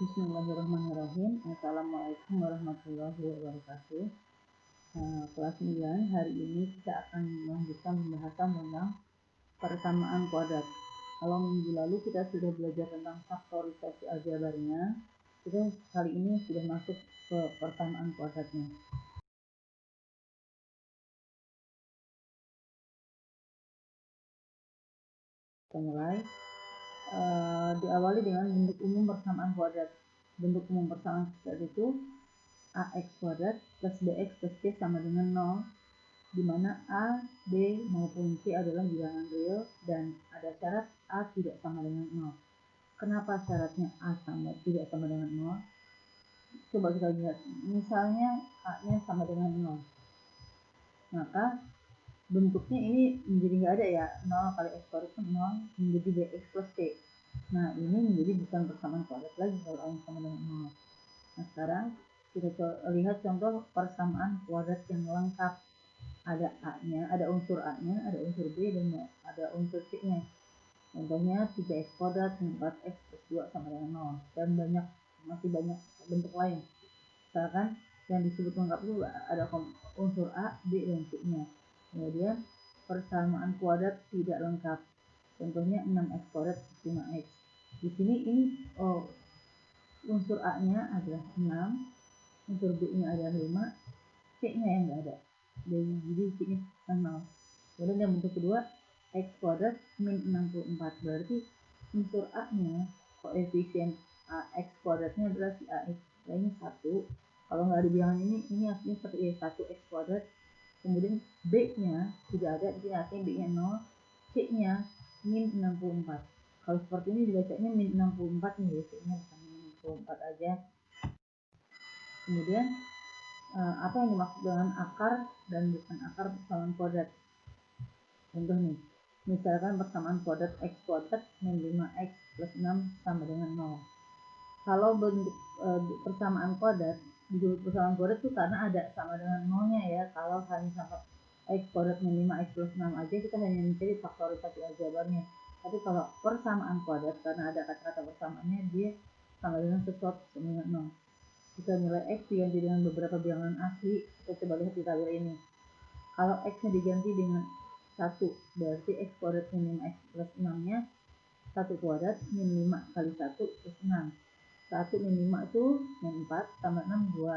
Bismillahirrahmanirrahim. Assalamualaikum warahmatullahi wabarakatuh. Kelas 9, hari ini kita akan melanjutkan pembahasan tentang persamaan kuadrat. Kalau minggu lalu kita sudah belajar tentang faktorisasi aljabarnya, kita kali ini sudah masuk ke persamaan kuadratnya. Kita mulai. Diawali dengan bentuk umum persamaan kuadrat. Bentuk umum persamaan kuadrat itu ax kuadrat plus bx plus c sama dengan 0, di mana a, b maupun c adalah bilangan real dan ada syarat a tidak sama dengan 0. Kenapa syaratnya a tidak sama dengan 0? Coba kita lihat. Misalnya a-nya sama dengan 0. Maka bentuknya ini menjadi nggak ada ya, 0 kali x kuadrat 0 menjadi bx plus c. Nah, ini menjadi bukan persamaan kuadrat lagi kalau a sama dengan 0. Nah, sekarang kita lihat contoh persamaan kuadrat yang lengkap. Ada a-nya, ada unsur a-nya, ada unsur b, dan ada unsur c-nya. Contohnya 3x kuadrat, 4x plus 2 sama dengan 0. Dan masih banyak bentuk lain. Misalkan yang disebut lengkap itu ada unsur a, b, dan c-nya. Kemudian persamaan kuadrat tidak lengkap. Contohnya 6x kuadrat plus 5x. Di sini ini unsur a-nya adalah 6, unsur b-nya adalah 5, c-nya yang enggak ada. Jadi c-nya 0. Kemudian yang bentuk kedua, x kuadrat min 64. Berarti unsur a-nya, koefisien x kuadratnya adalah si ax. Ini 1. Kalau nggak ada bilangan ini artinya seperti 1x kuadrat. Kemudian b-nya tidak ada, jadi artinya b-nya 0, c-nya min 64. Kalau seperti ini dibacanya min 64 nih, c-nya bukan min 64 aja. Kemudian apa yang dimaksud dengan akar dan bukan akar persamaan kuadrat? Contoh nih, misalkan persamaan kuadrat x kuadrat min 5x plus 6 sama dengan 0. Kalau bentuk persamaan kuadrat, disebut persamaan kuadrat itu karena ada sama dengan 0-nya ya. Kalau hanya sama x kuadrat min 5x plus 6 aja, kita hanya mencari faktorisasi aljabarnya. Tapi kalau persamaan kuadrat, karena ada kata-kata persamaannya, dia sama dengan sesuatu dengan 0. Kita nilai x diganti dengan beberapa bilangan asli. Kita coba lihat di tabel ini. Kalau x-nya diganti dengan 1, berarti x kuadrat min 5x plus 6-nya 1 kuadrat min 5 kali 1 plus 6. 1 min 5 itu min 4 tambah 6 2.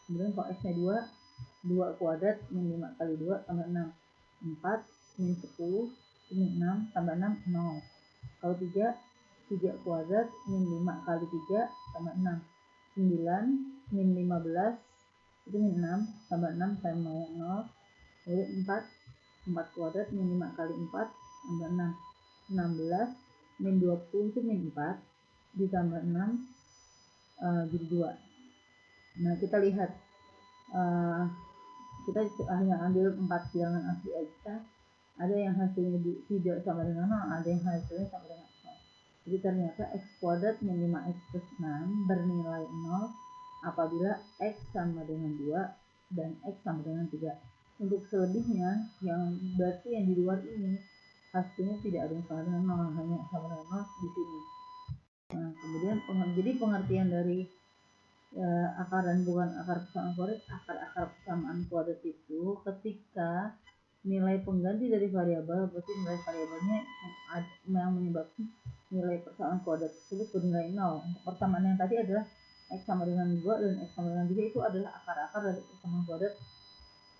Kemudian kalau x-nya 2, 2 kuadrat min 5 kali 2 tambah 6. 4 min 10 min 6 tambah 6 0. Kalau 3, 3 kuadrat min 5 kali 3 tambah 6. 9 min 15 itu min 6 tambah 6 sama 0. Kemudian 4 kuadrat min 5 kali 4 tambah 6. 16 min 20 itu min 4 ditambah 6 jadi 2. Nah, kita lihat kita hanya ambil 4 bilangan asli aja. Ada yang hasilnya tidak sama dengan 0, ada yang hasilnya sama dengan 0. Jadi ternyata x kuadrat min 5x plus 6 bernilai 0 apabila x sama dengan 2 dan x sama dengan 3. Untuk selebihnya, yang berarti yang di luar ini hasilnya tidak ada yang sama dengan 0, hanya sama dengan 0 di sini. Nah, kemudian jadi pengertian dari akar dan bukan akar persamaan kuadrat. Akar persamaan kuadrat itu ketika nilai pengganti dari variabel, berarti nilai variabelnya yang menyebabkan nilai persamaan kuadrat tersebut bernilai 0. Untuk persamaan yang tadi adalah x sama dengan 2 dan x sama dengan 3, itu adalah akar-akar dari persamaan kuadrat.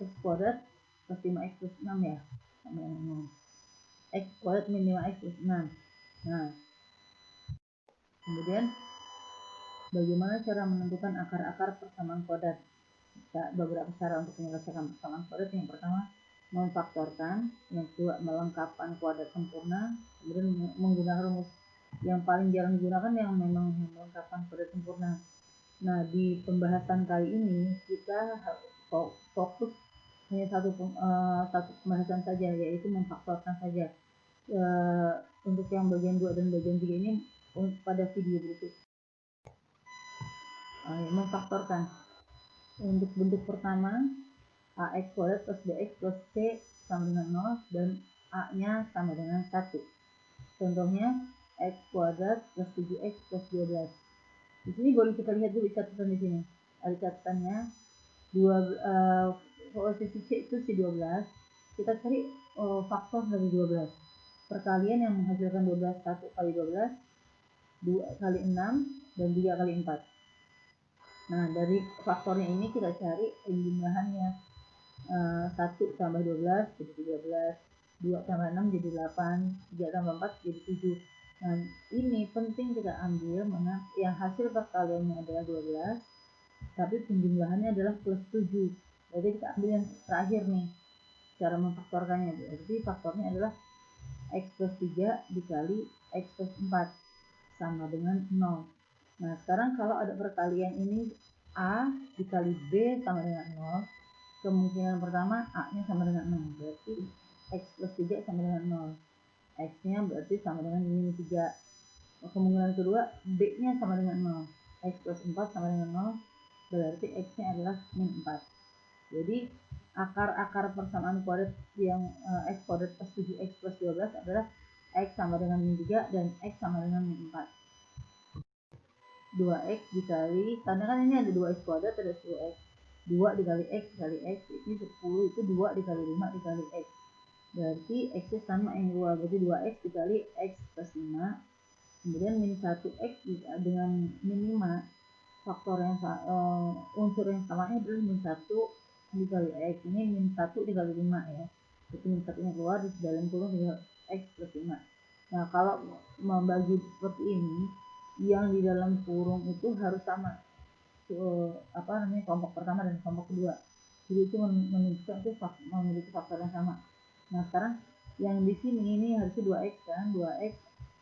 X kuadrat plus 5x plus 6 ya, sama dengan 0. X kuadrat min 5x plus 6. Nah, kemudian bagaimana cara menentukan akar-akar persamaan kuadrat? Beberapa cara untuk menyelesaikan persamaan kuadrat. Yang pertama, memfaktorkan. Yang kedua, melengkapkan kuadrat sempurna. Kemudian menggunakan rumus. Yang paling jarang digunakan yang memang melengkapkan kuadrat sempurna. Nah, di pembahasan kali ini kita fokus hanya satu pembahasan saja, yaitu memfaktorkan saja. Untuk yang bagian 2 dan bagian 3 ini pada video berikut. Memfaktorkan. Untuk bentuk pertama, ax kuadrat plus bx plus c sama dengan 0 dan a-nya sama dengan 1. Contohnya x kuadrat plus 7x plus 12. Di sini boleh kita lihat dulu catatan di sini. Ada catatannya posisi C itu C12. Kita cari faktor dari 12. Perkalian yang menghasilkan 12, 1 kali 12, 2 kali 6, dan 3 kali 4. Nah, dari faktornya ini kita cari jumlahannya. 1 tambah 12 jadi 13, 2 tambah 6 jadi 8, 3 tambah 4 jadi 7. Nah, ini penting kita ambil mana yang hasil perkaliannya adalah 12, tapi penjumlahannya adalah plus 7. Jadi kita ambil yang terakhir nih, cara memfaktorkannya. Jadi faktornya adalah X plus 3 dikali X plus 4 sama dengan 0. Nah, sekarang kalau ada perkalian ini A dikali B sama dengan 0, kemungkinan pertama A-nya sama dengan 0, berarti X plus 3 sama dengan 0. X-nya berarti sama dengan min 3. Kemungkinan kedua B-nya sama dengan 0. X plus 4 sama dengan 0, berarti X-nya adalah min 4. Jadi akar-akar persamaan kuadrat yang X kuadrat plus 7X plus 12 adalah X sama dengan min 3 dan X sama dengan min 4. 2X dikali, karena kan ini ada 2X kuadrat, ada 10X. 2 dikali X dikali X, ini 10, itu 2 dikali 5 dikali X. Berarti X-nya sama yang 2, berarti 2X dikali X plus 5. Kemudian min 1X dengan min 5, faktor yang unsur yang samanya adalah min 1 dikali X. Ini min 1 dikali 5 ya. Jadi min 1-nya keluar, di dalam kurung tinggal X plus 5. Nah, kalau membagi seperti ini, yang di dalam kurung itu harus sama. Kelompok pertama dan kelompok kedua. Jadi itu menunjukkan itu memiliki faktor yang sama. Nah, sekarang yang di sini ini harusnya 2X kan, 2X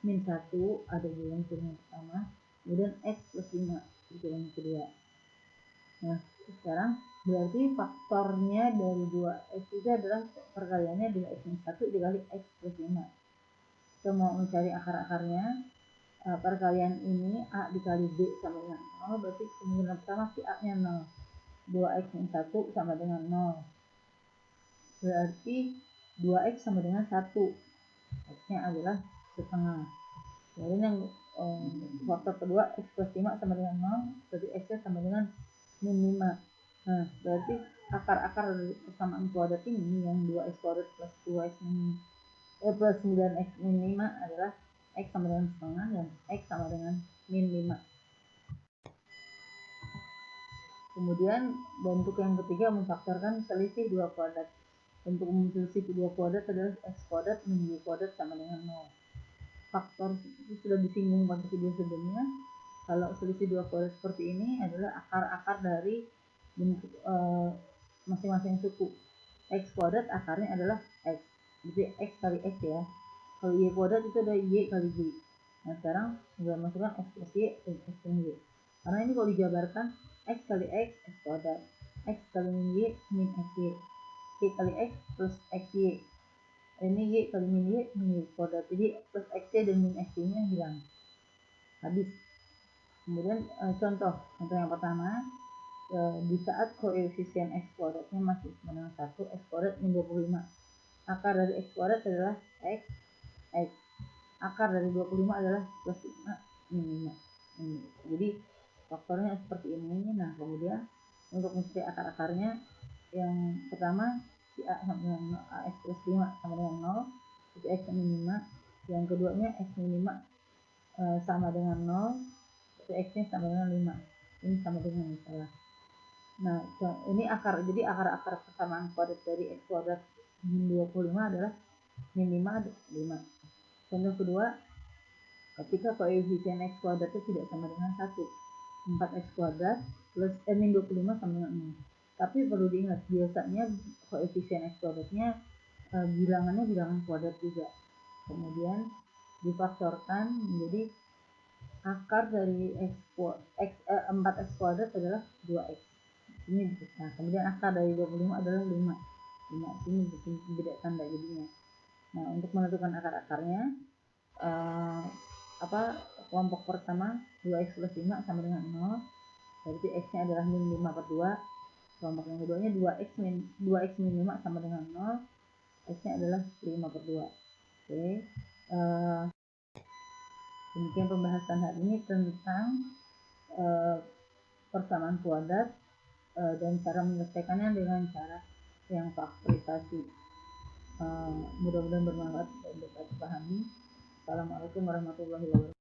min 1 ada di dalam kurung yang pertama, kemudian X plus 5 di dalam yang kedua. Nah, sekarang berarti faktornya dari 2X itu adalah perkaliannya 2X min 1 dikali X plus 5. Kita mau mencari akar-akarnya. Perkalian ini A dikali B sama dengan 0, berarti kemungkinan pertama si A nya 0. 2X min 1 sama dengan 0, berarti 2X sama dengan 1, X nya adalah setengah. Kemudian yang faktor kedua X plus 5 sama dengan 0, berarti X nya sama dengan min 5. Nah, berarti akar-akar dari persamaan kuadrat ini yang 2X kuadrat plus 2X plus 9X min 5 adalah X sama dengan setengah dan X sama dengan min 5. Kemudian bentuk yang ketiga memfaktorkan selisih dua kuadrat. Bentuk selisih dua kuadrat adalah X kuadrat min Y kuadrat sama dengan 0. Faktor itu sudah disinggung pada video sebelumnya. Kalau selisih dua kuadrat seperti ini adalah akar-akar dari bentuk masing-masing suku. X kuadrat akarnya adalah X, jadi X kali X ya. Kalau Y kuadrat itu ada Y kali Y. Nah, sekarang tinggal masukkan X plus Y dan X min Y. Karena ini kalau dijabarkan X kali X, X kuadrat. X kali min Y, min XY. Y kali X plus XY. Ini Y kali min Y, min Y kuadrat. Jadi plus XY dan min XY nya hilang. Habis. Kemudian contoh yang pertama, di saat koefisien X kuadratnya masih sama dengan 1, X kuadrat min 25. Akar dari X kuadrat adalah X, X. Akar dari 25 adalah plus 5, min 5. Jadi faktornya seperti ini. Nah, kemudian untuk mencari akar-akarnya, yang pertama si A sama dengan X plus 5 sama dengan 0, jadi X min 5. Yang keduanya X min 5 sama dengan 0, jadi X nya sama dengan 5. Ini sama dengan misalnya. Nah, ini jadi akar-akar persamaan kuadrat dari X kuadrat min 25 adalah min 5 5. Contoh kedua, ketika koefisien X kuadrat itu tidak sama dengan 1, 4X kuadrat plus min 25 sama dengan 0. Tapi perlu diingat, biasanya koefisien X kuadratnya bilangannya bilangan kuadrat juga. Kemudian difaktorkan menjadi akar dari 4X kuadrat adalah 2X. Ini nah, kemudian akar dari 25 adalah 5. Ini beda tanda jadinya. Nah, untuk menentukan akar-akarnya, kelompok pertama 2X plus 5 sama dengan 0, berarti X nya adalah min 5 per 2. Kelompok yang keduanya 2X min 5 sama dengan 0, X nya adalah 5 per 2. Oke. Demikian pembahasan hari ini tentang persamaan kuadrat dan cara menyelesaikannya dengan cara yang faktorisasi. Mudah-mudahan bermanfaat dan dapat dipahami. Assalamualaikum warahmatullahi wabarakatuh.